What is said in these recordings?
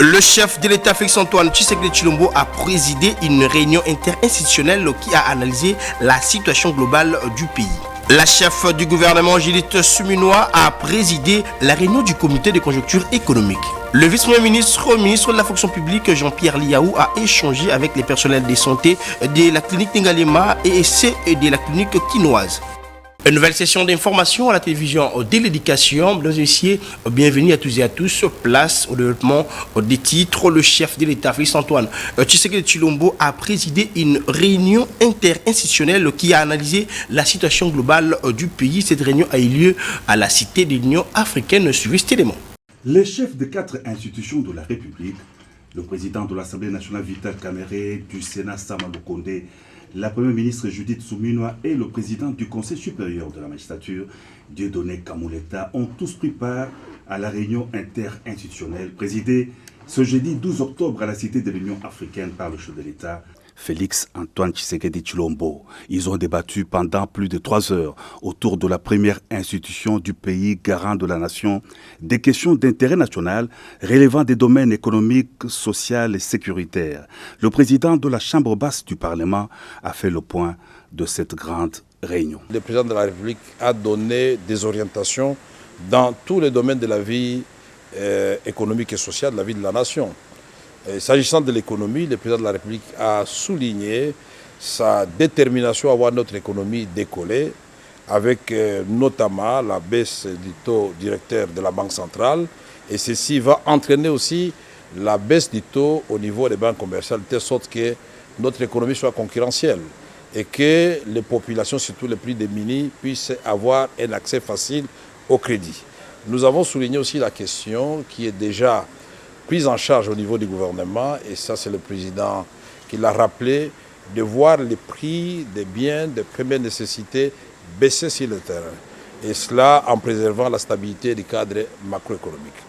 Le chef de l'État Félix-Antoine Tshisekedi Tshilombo a présidé une réunion interinstitutionnelle qui a analysé la situation globale du pays. La chef du gouvernement, Judith Suminwa, a présidé la réunion du comité de conjoncture économique. Le vice-premier ministre, ministre de la fonction publique, Jean-Pierre Liaou, a échangé avec les personnels de santé de la clinique Ningalema et ceux de la clinique Quinoise. Une nouvelle session d'information à la télévision de l'éducation. Mesdames et messieurs, bienvenue à tous et à tous. Place au développement des titres. Le chef de l'État, Félix-Antoine Tshisekedi Tshilombo, a présidé une réunion interinstitutionnelle qui a analysé la situation globale du pays. Cette réunion a eu lieu à la Cité de l'Union africaine. Suivez cet élément. Les chefs de 4 institutions de la République, le président de l'Assemblée nationale Vital Kamerhe, du Sénat Sama Lukonde, la première ministre Judith Suminwa et le président du Conseil supérieur de la magistrature, Dieudonné Kamuleta, ont tous pris part à la réunion interinstitutionnelle présidée ce jeudi 12 octobre à la Cité de l'Union africaine par le chef de l'État, Félix-Antoine Tshisekedi Tshilombo. Ils ont débattu pendant plus de 3 heures autour de la première institution du pays garant de la nation des questions d'intérêt national relevant des domaines économiques, sociaux et sécuritaires. Le président de la Chambre basse du Parlement a fait le point de cette grande réunion. Le président de la République a donné des orientations dans tous les domaines de la vie économique et sociale de la vie de la nation. S'agissant de l'économie, le président de la République a souligné sa détermination à voir notre économie décoller, avec notamment la baisse du taux directeur de la Banque centrale. Et ceci va entraîner aussi la baisse du taux au niveau des banques commerciales, de telle sorte que notre économie soit concurrentielle et que les populations, surtout les plus démunies, puissent avoir un accès facile au crédit. Nous avons souligné aussi la question qui est déjà prise en charge au niveau du gouvernement, et ça c'est le président qui l'a rappelé, de voir les prix des biens de première nécessité baisser sur le terrain. Et cela en préservant la stabilité du cadre macroéconomique.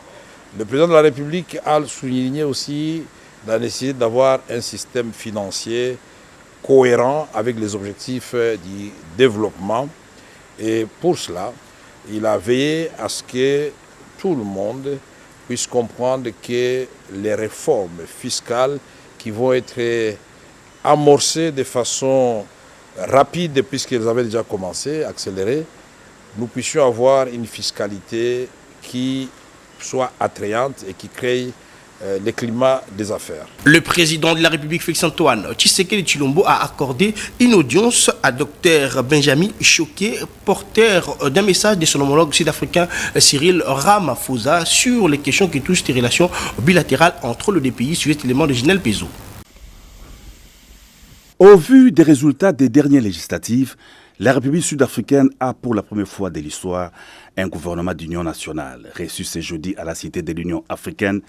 Le président de la République a souligné aussi la nécessité d'avoir un système financier cohérent avec les objectifs du développement. Et pour cela, il a veillé à ce que tout le monde puisse comprendre que les réformes fiscales qui vont être amorcées de façon rapide, puisqu'elles avaient déjà commencé, accélérées, nous puissions avoir une fiscalité qui soit attrayante et qui crée le climat des affaires. Le président de la République, Félix-Antoine Tshisekedi Tshilombo, a accordé une audience à Dr Benjamin Choquet, porteur d'un message de son homologue sud-africain Cyril Ramaphosa sur les questions qui touchent les relations bilatérales entre les deux pays. Suivez cet élément de Ginel Pézo. Au vu des résultats des dernières législatives, la République sud-africaine a pour la première fois de l'histoire un gouvernement d'union nationale, reçu ce jeudi à la Cité de l'Union africaine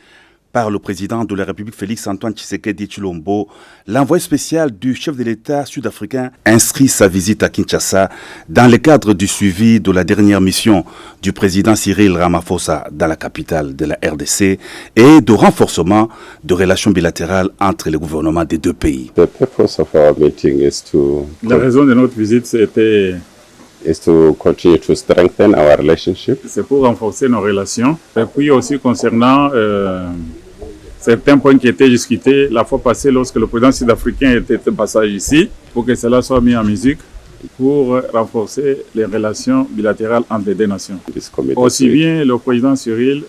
par le président de la République Félix-Antoine Tshisekedi Tshilombo. L'envoyé spécial du chef de l'État sud-africain inscrit sa visite à Kinshasa dans le cadre du suivi de la dernière mission du président Cyril Ramaphosa dans la capitale de la RDC et de renforcement de relations bilatérales entre les gouvernements des deux pays. The purpose of our meeting is to La raison de notre visite, c'était continue to strengthen our relationship. c'est pour renforcer nos relations. Et puis aussi concernant certains points qui étaient discutés la fois passée lorsque le président sud-africain était de passage ici, pour que cela soit mis en musique pour renforcer les relations bilatérales entre les deux nations. Aussi bien le président Cyril,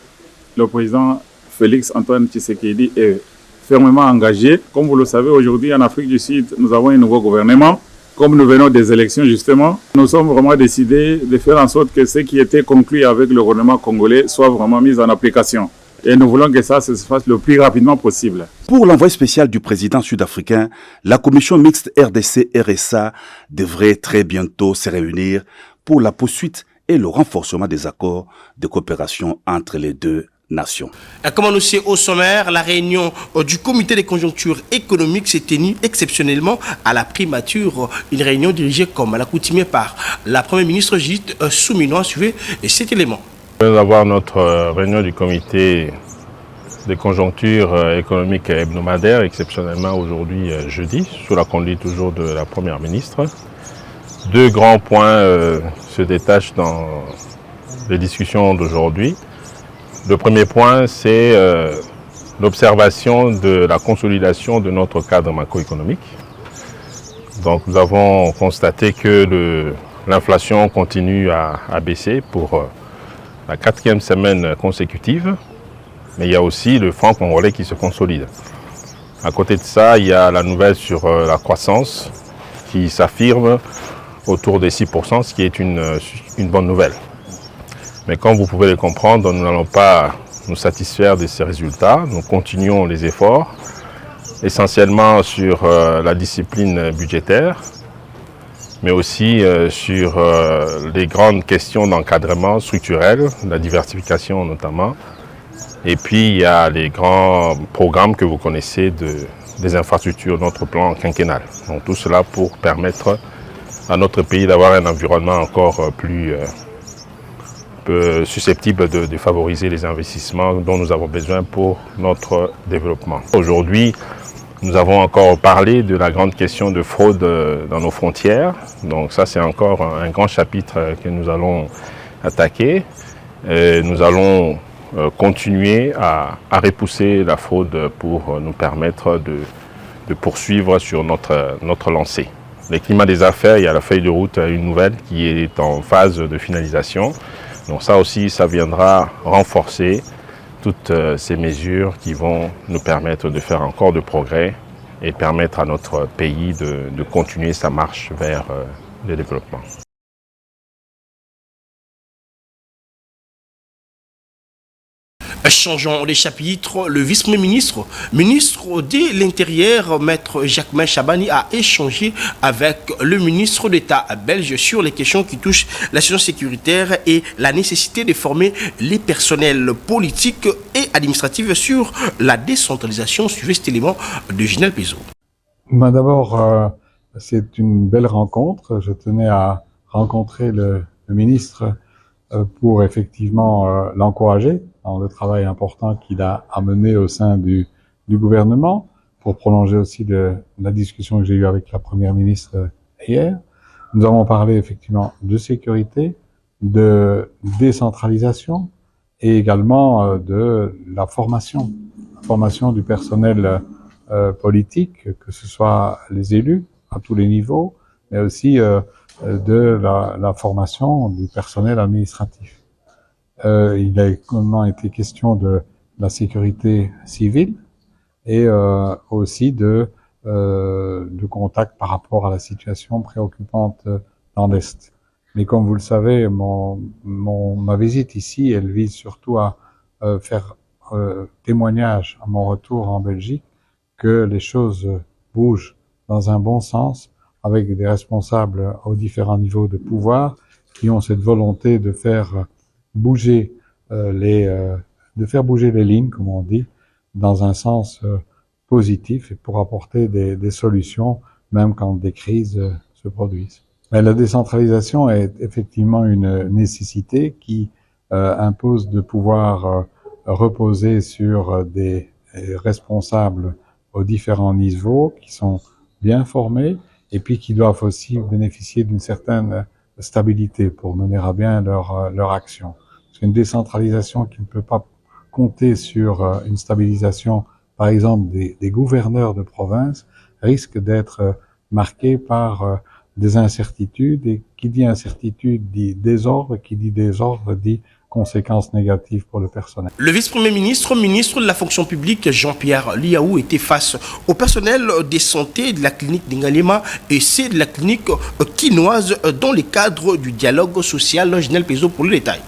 le président Félix-Antoine Tshisekedi est fermement engagé. Comme vous le savez, aujourd'hui en Afrique du Sud, nous avons un nouveau gouvernement. Comme nous venons des élections justement, nous sommes vraiment décidés de faire en sorte que ce qui était conclu avec le gouvernement congolais soit vraiment mis en application. Et nous voulons que ça se fasse le plus rapidement possible. Pour l'envoyé spécial du président sud-africain, la commission mixte RDC-RSA devrait très bientôt se réunir pour la poursuite et le renforcement des accords de coopération entre les deux nations. Comme annoncé au sommaire, la réunion du comité de conjoncture économique s'est tenue exceptionnellement à la primature. Une réunion dirigée comme à l'accoutumée par la première ministre Judith Suminwa. Suivez cet élément. Nous allons avoir notre réunion du comité de conjoncture économique hebdomadaire, exceptionnellement aujourd'hui jeudi, sous la conduite toujours de la première ministre. 2 grands points se détachent dans les discussions d'aujourd'hui. Le premier point, c'est l'observation de la consolidation de notre cadre macroéconomique. Donc nous avons constaté que l'inflation continue à baisser pour la 4e semaine consécutive, mais il y a aussi le franc congolais qui se consolide. À côté de ça, il y a la nouvelle sur la croissance qui s'affirme autour des 6%, ce qui est une bonne nouvelle. Mais comme vous pouvez le comprendre, nous n'allons pas nous satisfaire de ces résultats. Nous continuons les efforts, essentiellement sur la discipline budgétaire, mais aussi sur les grandes questions d'encadrement structurel, la diversification notamment. Et puis il y a les grands programmes que vous connaissez des infrastructures, notre plan quinquennal. Donc tout cela pour permettre à notre pays d'avoir un environnement encore plus susceptible de favoriser les investissements dont nous avons besoin pour notre développement. Aujourd'hui, nous avons encore parlé de la grande question de fraude dans nos frontières. Donc ça, c'est encore un grand chapitre que nous allons attaquer. Et nous allons continuer à repousser la fraude pour nous permettre de poursuivre sur notre lancée. Les climats des affaires, il y a la feuille de route, une nouvelle qui est en phase de finalisation. Donc ça aussi, ça viendra renforcer toutes ces mesures qui vont nous permettre de faire encore de progrès et permettre à notre pays de continuer sa marche vers le développement. Changeons les chapitres. Le vice-premier ministre de l'Intérieur, Maître Jacquemain Chabani, a échangé avec le ministre d'État belge sur les questions qui touchent la situation sécuritaire et la nécessité de former les personnels politiques et administratifs sur la décentralisation. Suivez cet élément de Ginel Pézo. D'abord, c'est une belle rencontre. Je tenais à rencontrer le ministre pour effectivement l'encourager dans le travail important qu'il a amené au sein du gouvernement, pour prolonger aussi la discussion que j'ai eue avec la première ministre hier. Nous avons parlé effectivement de sécurité, de décentralisation et également de la formation du personnel politique, que ce soit les élus à tous les niveaux, mais aussi de la formation du personnel administratif. Il a également été question de la sécurité civile et aussi de contact par rapport à la situation préoccupante dans l'Est. Mais comme vous le savez, ma visite ici, elle vise surtout à faire témoignage à mon retour en Belgique que les choses bougent dans un bon sens, avec des responsables aux différents niveaux de pouvoir qui ont cette volonté de faire bouger les lignes, comme on dit, dans un sens positif et pour apporter des solutions, même quand des crises se produisent. Mais la décentralisation est effectivement une nécessité qui impose de pouvoir reposer sur des responsables aux différents niveaux qui sont bien formés et puis qui doivent aussi bénéficier d'une certaine stabilité pour mener à bien leur action. C'est une décentralisation qui ne peut pas compter sur une stabilisation, par exemple, des gouverneurs de province, risque d'être marquée par des incertitudes, et qui dit incertitude dit désordre, qui dit désordre dit conséquences négatives pour le personnel. Le vice-premier ministre, ministre de la fonction publique, Jean-Pierre Liaou, était face au personnel de santé de la clinique d'Ingalema et c'est de la clinique quinoise dans le cadre du dialogue social. Ginel Pézo pour le détail.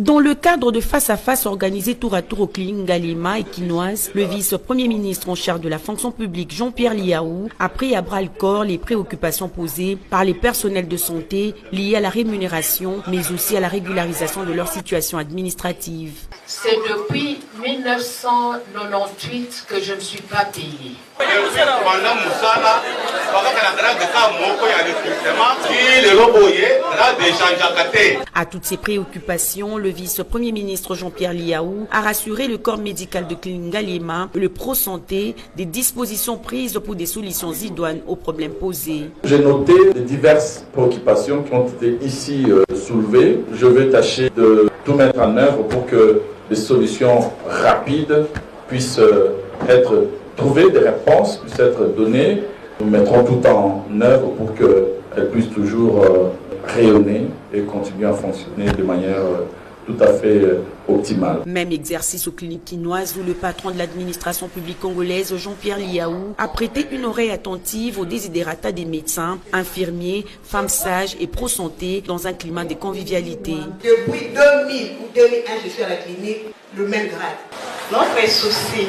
Dans le cadre de face-à-face organisé tour à tour au clinique Ngalema et quinoise, le vice-premier ministre en charge de la fonction publique Jean-Pierre Liaou a pris à bras-le-corps les préoccupations posées par les personnels de santé liées à la rémunération, mais aussi à la régularisation de leur situation administrative. C'est depuis 1998 que je ne suis pas payée. À toutes ces préoccupations, le vice-premier ministre Jean-Pierre Liaou a rassuré le corps médical de clinique Ngalema et le pro-santé des dispositions prises pour des solutions idoines aux problèmes posés. J'ai noté les diverses préoccupations qui ont été ici soulevées. Je vais tâcher de tout mettre en œuvre pour que des solutions rapides puissent être trouvées, des réponses puissent être données. Nous mettrons tout en œuvre pour qu'elles puissent toujours rayonner et continuer à fonctionner de manière tout à fait optimale. Même exercice aux cliniques quinoises où le patron de l'administration publique congolaise, Jean-Pierre Liaou, a prêté une oreille attentive aux desiderata des médecins, infirmiers, femmes sages et pro-santé dans un climat de convivialité. Depuis 2000 ou 2001, je suis à la clinique, le même grade. Notre souci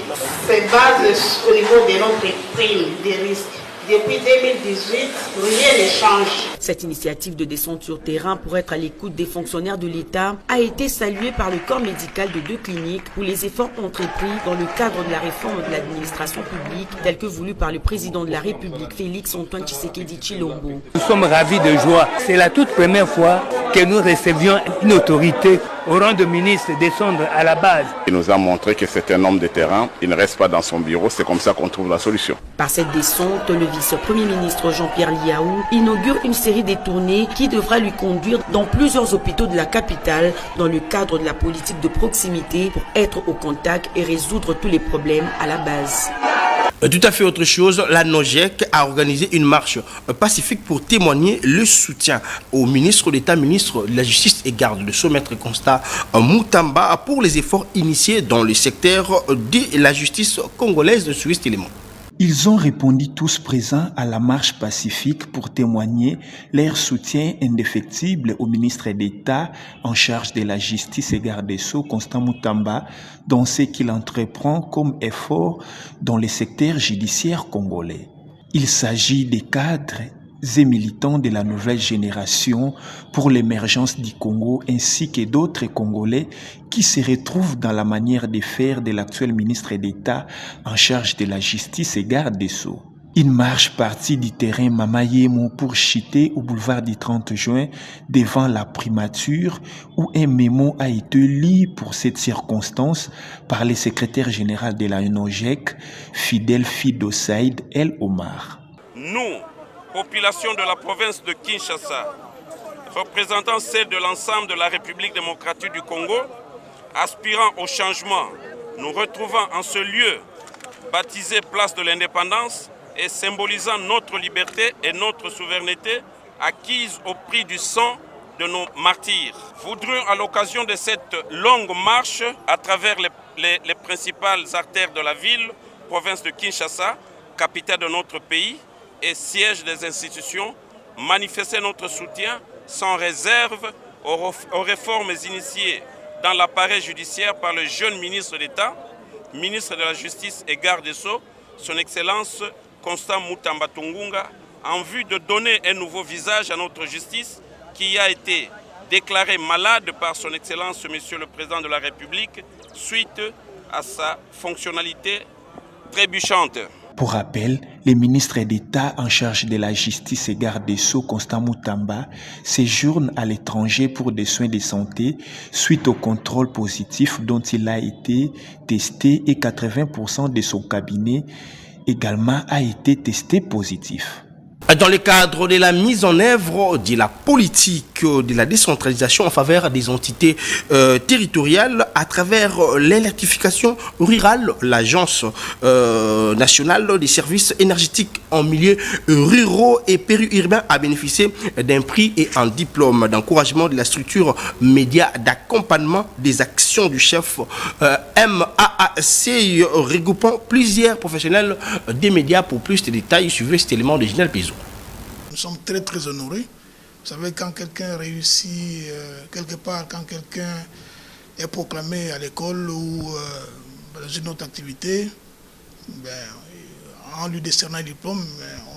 se base au niveau de notre prime des risques. Depuis 2018, rien ne change. Cette initiative de descente sur terrain pour être à l'écoute des fonctionnaires de l'État a été saluée par le corps médical de 2 cliniques où les efforts entrepris dans le cadre de la réforme de l'administration publique telle que voulue par le président de la République, Félix Antoine Tshisekedi Tshilombo. Nous sommes ravis de joie. C'est la toute première fois que nous recevions une autorité au rang de ministre descendre à la base. Il nous a montré que c'est un homme de terrain, il ne reste pas dans son bureau, c'est comme ça qu'on trouve la solution. Par cette descente, le vice-premier ministre Jean-Pierre Liaou inaugure une série de tournées qui devra lui conduire dans plusieurs hôpitaux de la capitale dans le cadre de la politique de proximité pour être au contact et résoudre tous les problèmes à la base. Tout à fait autre chose, la NOJEC a organisé une marche pacifique pour témoigner le soutien au ministre d'État, ministre de la Justice et garde de Sceaux, Maître Constant Moutamba, pour les efforts initiés dans le secteur de la justice congolaise de cet élément. Ils ont répondu tous présents à la marche pacifique pour témoigner leur soutien indéfectible au ministre d'État en charge de la justice et garde des Sceaux, Constant Moutamba, dans ce qu'il entreprend comme effort dans le secteur judiciaire congolais. Il s'agit des cadres et militants de la nouvelle génération pour l'émergence du Congo ainsi que d'autres Congolais qui se retrouvent dans la manière de faire de l'actuel ministre d'État en charge de la justice et garde des Sceaux. Une marche partie du terrain Mamayemo pour chuter au boulevard du 30 juin devant la primature où un mémo a été lu pour cette circonstance par le secrétaire général de la NOJEC, Fidel Fido Saïd El Omar. Nous, population de la province de Kinshasa, représentant celle de l'ensemble de la République démocratique du Congo, aspirant au changement, nous retrouvons en ce lieu baptisé Place de l'Indépendance et symbolisant notre liberté et notre souveraineté acquise au prix du sang de nos martyrs. Voudrions à l'occasion de cette longue marche à travers les principales artères de la ville, province de Kinshasa, capitale de notre pays, et siège des institutions, manifester notre soutien sans réserve aux réformes initiées dans l'appareil judiciaire par le jeune ministre d'État, ministre de la Justice et garde des Sceaux, son Excellence Constant Moutamba Tungunga, en vue de donner un nouveau visage à notre justice qui a été déclarée malade par son Excellence Monsieur le Président de la République suite à sa fonctionnalité trébuchante. Pour rappel, le ministre d'État en charge de la justice et garde des Sceaux, Constant Moutamba, séjourne à l'étranger pour des soins de santé suite au contrôle positif dont il a été testé et 80% de son cabinet également a été testé positif. Dans le cadre de la mise en œuvre de la politique de la décentralisation en faveur des entités territoriales à travers l'électrification rurale, l'Agence nationale des services énergétiques en milieu ruraux et périurbains a bénéficié d'un prix et un diplôme d'encouragement de la structure média d'accompagnement des actions du chef MAAC, regroupant plusieurs professionnels des médias. Pour plus de détails, suivez cet élément de Ginel Pézo. Nous sommes très très honorés. Vous savez, quand quelqu'un réussit quelque part, quand quelqu'un est proclamé à l'école ou dans une autre activité, en lui décernant un diplôme,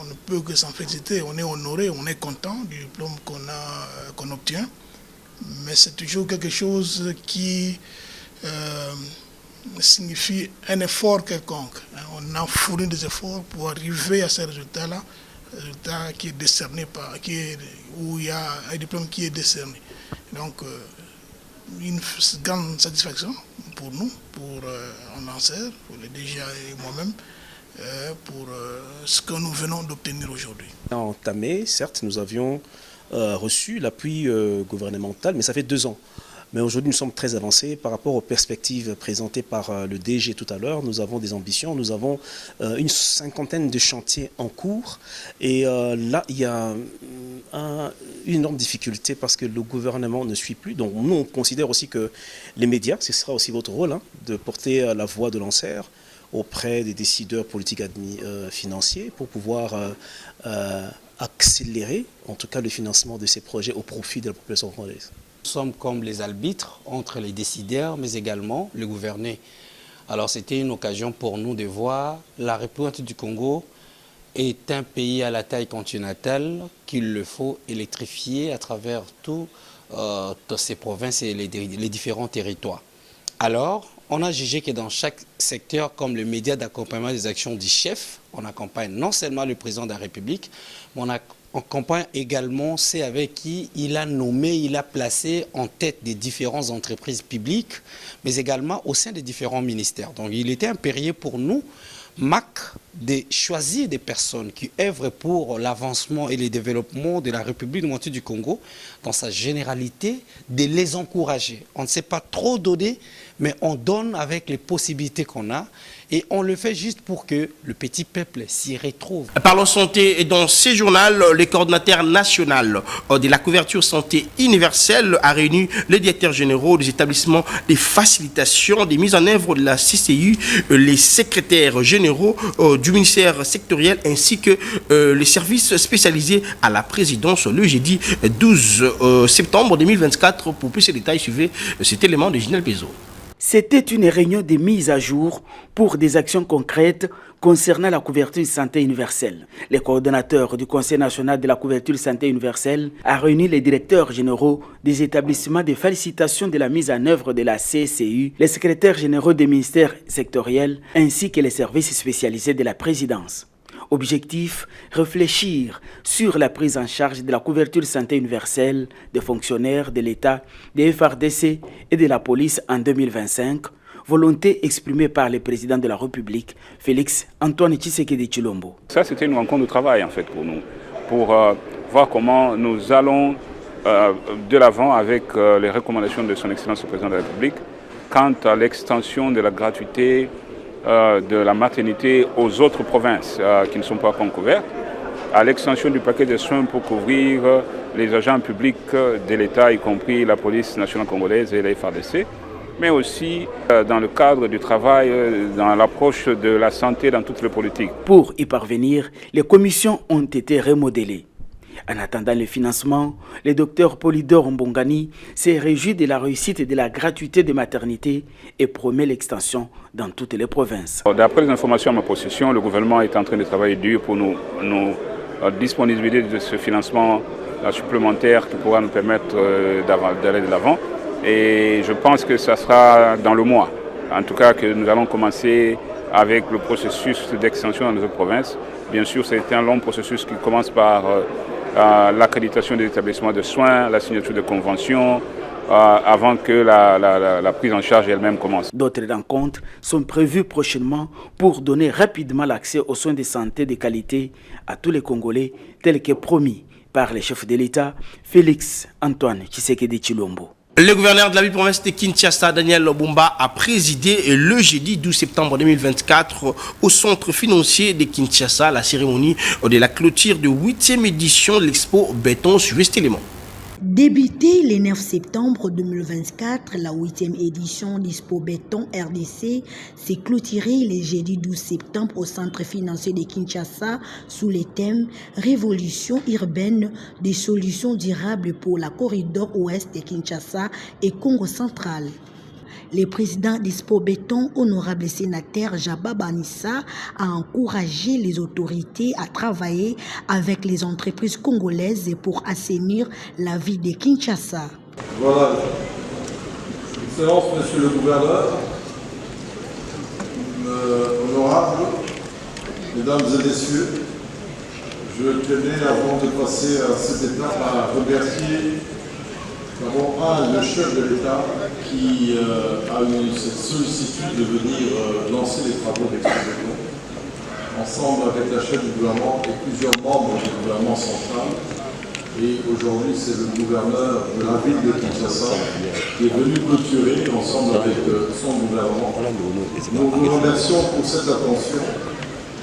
on ne peut que s'en féliciter. On est honoré, on est content du diplôme qu'on obtient. Mais c'est toujours quelque chose qui signifie un effort quelconque. On a fourni des efforts pour arriver à ces résultats-là. Résultat qui est décerné où il y a un diplôme qui est décerné. Donc, une grande satisfaction pour nous, pour un lanceur, pour le DGA et moi-même, pour ce que nous venons d'obtenir aujourd'hui. Entamé, certes, nous avions reçu l'appui gouvernemental, mais ça fait 2 ans. Mais aujourd'hui, nous sommes très avancés par rapport aux perspectives présentées par le DG tout à l'heure. Nous avons des ambitions, nous avons une cinquantaine de chantiers en cours. Et là, il y a une énorme difficulté parce que le gouvernement ne suit plus. Donc nous, on considère aussi que les médias, ce sera aussi votre rôle, de porter la voix de Lancers auprès des décideurs politiques financiers pour pouvoir accélérer, en tout cas, le financement de ces projets au profit de la population congolaise. Nous sommes comme les arbitres entre les décideurs, mais également le gouverné. Alors c'était une occasion pour nous de voir la République du Congo est un pays à la taille continentale qu'il le faut électrifier à travers toutes ces provinces et les différents territoires. Alors, on a jugé que dans chaque secteur, comme le média d'accompagnement des actions du chef, on accompagne non seulement le président de la République, mais on accompagne également ceux avec qui il a nommé, il a placé en tête des différentes entreprises publiques, mais également au sein des différents ministères. Donc il était impérieux pour nous, MAC, de choisir des personnes qui œuvrent pour l'avancement et le développement de la République démocratique du Congo, dans sa généralité, de les encourager. On ne sait pas trop donner, mais on donne avec les possibilités qu'on a et on le fait juste pour que le petit peuple s'y retrouve. Parlons santé, et dans ce journal, le coordinateur national de la couverture santé universelle a réuni les directeurs généraux des établissements de facilitation des mises en œuvre de la CCU, les secrétaires généraux du ministère sectoriel ainsi que les services spécialisés à la présidence le jeudi 12 septembre 2024. Pour plus de détails, suivez cet élément de Ginel Bezo. C'était une réunion de mise à jour pour des actions concrètes concernant la couverture santé universelle. Le coordonnateur du Conseil national de la couverture santé universelle a réuni les directeurs généraux des établissements de facilitation de la mise en œuvre de la CCU, les secrétaires généraux des ministères sectoriels ainsi que les services spécialisés de la présidence. Objectif, réfléchir sur la prise en charge de la couverture santé universelle des fonctionnaires de l'État, des FRDC et de la police en 2025. Volonté exprimée par le président de la République, Félix Antoine Tshisekedi Tshilombo. Ça, c'était une rencontre de travail en fait pour nous, pour voir comment nous allons de l'avant avec les recommandations de son Excellence le Président de la République quant à l'extension de la gratuité de la maternité aux autres provinces qui ne sont pas encore couvertes, à l'extension du paquet de soins pour couvrir les agents publics de l'État, y compris la police nationale congolaise et la FARDC, mais aussi dans le cadre du travail, dans l'approche de la santé dans toutes les politiques. Pour y parvenir, les commissions ont été remodelées. En attendant le financement, le docteur Polydor Mbongani s'est réjoui de la réussite et de la gratuité de maternité et promet l'extension dans toutes les provinces. D'après les informations à ma possession, le gouvernement est en train de travailler dur pour nous disponibiliser de ce financement supplémentaire qui pourra nous permettre d'aller de l'avant. Et je pense que ça sera dans le mois. En tout cas, que nous allons commencer avec le processus d'extension dans les autres provinces. Bien sûr, c'est un long processus qui commence par l'accréditation des établissements de soins, la signature de conventions, avant que la prise en charge elle-même commence. D'autres rencontres sont prévues prochainement pour donner rapidement l'accès aux soins de santé de qualité à tous les Congolais, tel que promis par le chef de l'État, Félix Antoine Tshisekedi Tshilombo. Le gouverneur de la ville-province de Kinshasa, Daniel Lobumba, a présidé le jeudi 12 septembre 2024 au centre financier de Kinshasa la cérémonie de la clôture de 8e édition de l'expo Béton sur cet élément. Débutée le 9 septembre 2024, la 8e édition d'Expo Béton RDC s'est clôturée le jeudi 12 septembre au centre financier de Kinshasa sous le thème Révolution urbaine des solutions durables pour la corridor ouest de Kinshasa et Congo central. Le président d'Expo Béton, honorable sénateur Jaba Banissa, a encouragé les autorités à travailler avec les entreprises congolaises pour assainir la vie de Kinshasa. Voilà. Excellence, Monsieur le gouverneur, honorable, mesdames et messieurs, je tenais, avant de passer à cette étape, à remercier d'abord le chef de l'État qui a eu cette sollicitude de venir lancer les travaux d'Expo. Ensemble avec la chef du gouvernement et plusieurs membres du gouvernement central, Et aujourd'hui, c'est le gouverneur de la ville de Kinshasa qui est venu clôturer ensemble avec son gouvernement. Nous vous remercions pour cette attention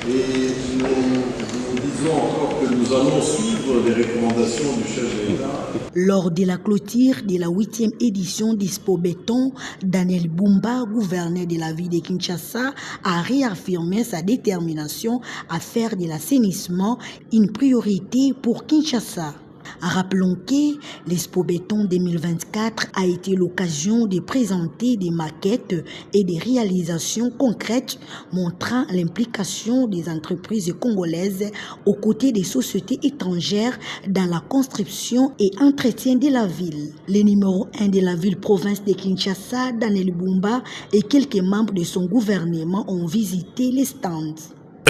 et nous disons encore que nous allons suivre les recommandations du chef de l'État. Lors de la clôture de la 8e édition d'Expo Béton, Daniel Bumba, gouverneur de la ville de Kinshasa, a réaffirmé sa détermination à faire de l'assainissement une priorité pour Kinshasa. Rappelons que l'Expo Béton 2024 a été l'occasion de présenter des maquettes et des réalisations concrètes montrant l'implication des entreprises congolaises aux côtés des sociétés étrangères dans la construction et entretien de la ville. Le numéro 1 de la ville-province de Kinshasa, Daniel Bumba, et quelques membres de son gouvernement ont visité les stands.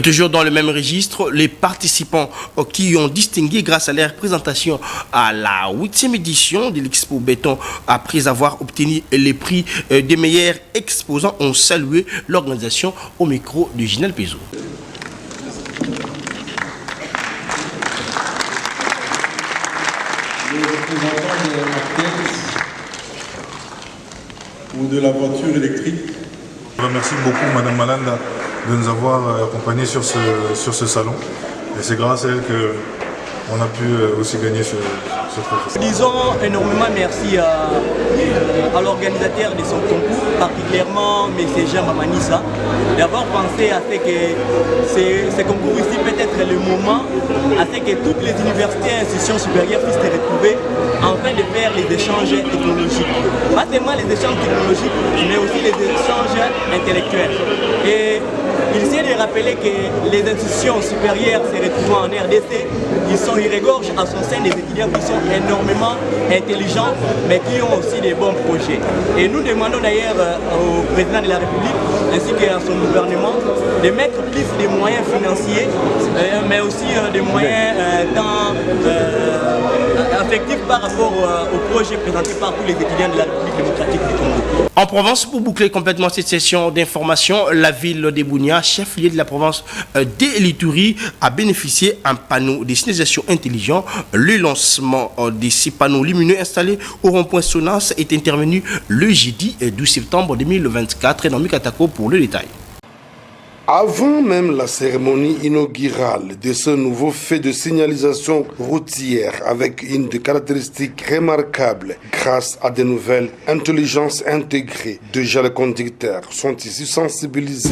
Toujours dans le même registre, les participants qui ont distingué grâce à leur présentation à la 8e édition de l'Expo Béton, après avoir obtenu les prix des meilleurs exposants, ont salué l'organisation au micro de Ginel Pezo. Les représentants de la tête ou de la voiture électrique. Je remercie beaucoup Madame Malanda de nous avoir accompagnés sur ce salon. Et c'est grâce à elle qu'on a pu aussi gagner ce trophée. Disons énormément merci à l'organisateur de son concours, particulièrement M. Jean Mamanissa, d'avoir pensé à ce que ce concours ici peut être le moment à ce que toutes les universités et institutions supérieures puissent se retrouver afin de faire les échanges technologiques. Pas seulement les échanges technologiques, mais aussi les échanges intellectuels. Et il s'agit de rappeler que les institutions supérieures se retrouvant en RDC, ils regorgent à son sein des étudiants qui sont énormément intelligents, mais qui ont aussi des bons projets. Et nous demandons d'ailleurs au président de la République, ainsi qu'à son gouvernement, de mettre plus de moyens financiers, mais aussi des moyens affectifs par rapport aux projets présentés par tous les étudiants de la République démocratique du Congo. En Provence, pour boucler complètement cette session d'information, la ville de Bunia, chef-lieu de la province d'Elituri, a bénéficié d'un panneau de signalisation intelligent. Le lancement de ces panneaux lumineux installés au rond-point Sonas est intervenu le jeudi 12 septembre 2024. Nomi Katako pour le détail. Avant même la cérémonie inaugurale de ce nouveau fait de signalisation routière avec une des caractéristiques remarquables grâce à de nouvelles intelligences intégrées, déjà les conducteurs sont ici sensibilisés.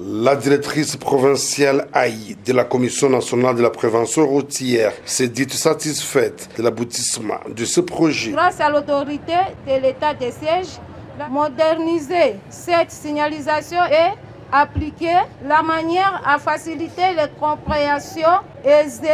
La directrice provinciale AI de la Commission nationale de la prévention routière s'est dite satisfaite de l'aboutissement de ce projet. Grâce à l'autorité de l'État de siège, moderniser cette signalisation et appliquer la manière à faciliter la compréhension aisée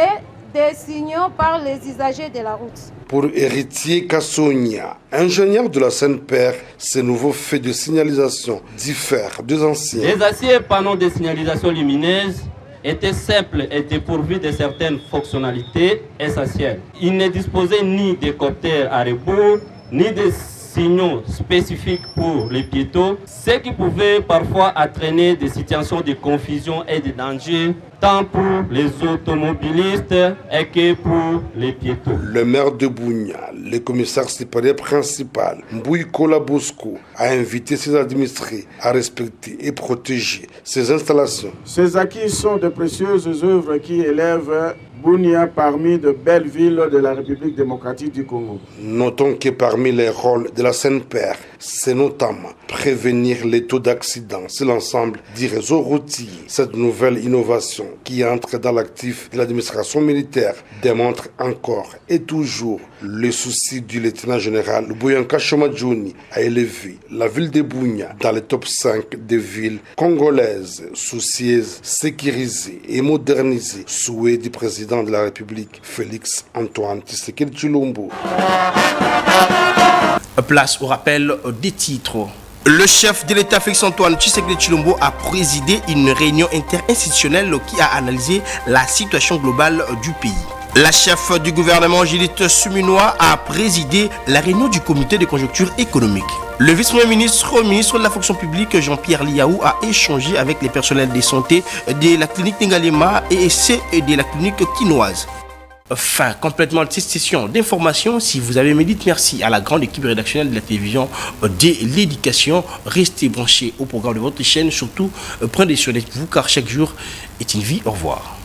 des signaux par les usagers de la route. Pour Héritier Kassonia, ingénieur de la Seine-Père, ces nouveaux faits de signalisation diffèrent des anciens. Les anciens panneaux de signalisation lumineuse étaient simples et dépourvus de certaines fonctionnalités essentielles. Ils ne disposaient ni de capteurs à rebours, ni de signaux spécifiques pour les piétons, ce qui pouvait parfois entraîner des situations de confusion et de danger, tant pour les automobilistes et que pour les piétons. Le maire de Bunia, le commissaire supérieur principal, Mbouikola Bosco, a invité ses administrés à respecter et protéger ces installations. Ces acquis sont de précieuses œuvres qui élèvent Bunia parmi de belles villes de la République démocratique du Congo. Notons que parmi les rôles de la Seine-Père, c'est notamment prévenir les taux d'accidents sur l'ensemble du réseau routier. Cette nouvelle innovation qui entre dans l'actif de l'administration militaire démontre encore et toujours le souci du lieutenant général Boyanka Chomadjouni à élever la ville de Bunia dans le top 5 des villes congolaises soucieuses, sécurisées et modernisées. Souhait du président de la République, Félix Antoine Tshisekedi Tshilombo. Place au rappel des titres. Le chef de l'État, Félix Antoine Tshisekedi Tshilombo, a présidé une réunion interinstitutionnelle qui a analysé la situation globale du pays. La chef du gouvernement, Judith Suminwa, a présidé la réunion du comité de conjoncture économique. Le vice-premier ministre, ministre de la fonction publique, Jean-Pierre Liaou, a échangé avec les personnels de santé de la clinique Ngalema et ceux de la clinique quinoise. Fin complètement de cette session d'information. Si vous avez aimé, dites merci à la grande équipe rédactionnelle de la télévision de l'éducation. Restez branchés au programme de votre chaîne. Surtout, prenez soin de vous car chaque jour est une vie. Au revoir.